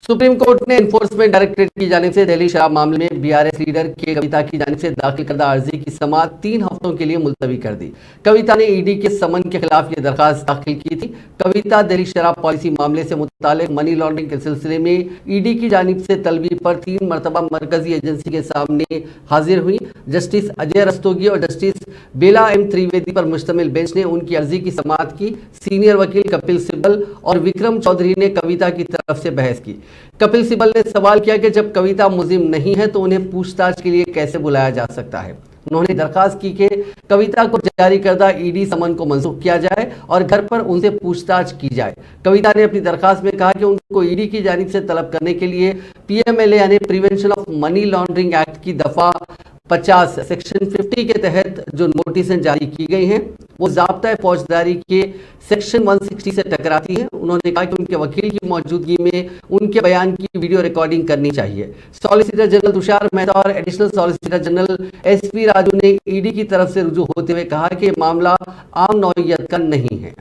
Supreme court ने enforcement directorate की जानिब से दिल्ली शराब मामले में बीआरएस लीडर के कविता की जानिब से दाखिल करदा अर्जी की समाअत 3 हफ्तों के लिए मुलतवी कर दी। कविता ने ईडी के समन के खिलाफ ये दरखास्त दाखिल की थी। कविता दिल्ली शराब पॉलिसी मामले से मुतालिक मनी लॉन्ड्रिंग के सिलसिले में ईडी की जानिब से तलबी पर 3 मरतबा मरकजी एजेंसी के सामने हाजिर हुई। जस्टिस अजय रस्तोगी और जस्टिस बेला एम त्रिवेदी पर मुश्तमिल बेंच ने उनकी अर्जी की समाअत की। सीनियर वकील कपिल सिब्बल और विक्रम चौधरी ने कविता की तरफ से बहस की। कपिल सिब्बल ने सवाल किया कि जब कविता मुलजिम नहीं है तो उन्हें पूछताछ के लिए कैसे बुलाया जा सकता है। उन्होंने दरखास्त की कि कविता को जारी करदा ईडी समन को मंसूख किया जाए और घर पर उनसे पूछताछ की जाए। कविता ने अपनी दरखास्त में कहा कि उनको ईडी की जानिब से तलब करने के लिए पीएमएलए यानी prevention of money laundering act की दफा 50 सेक्शन 50 के तहत जो नोटिसें जारी की गई हैं वो ज़ाब्ता फौजदारी के सेक्शन 160 से टकराती है। उन्होंने कहा कि उनके वकील की मौजूदगी में उनके बयान की वीडियो रिकॉर्डिंग करनी चाहिए। सॉलिसिटर जनरल तुषार मेहता और additional solicitor general SP Raju ने ईडी की तरफ से रुजू होते हुए कहा कि मामला आम नौइयत का नहीं है।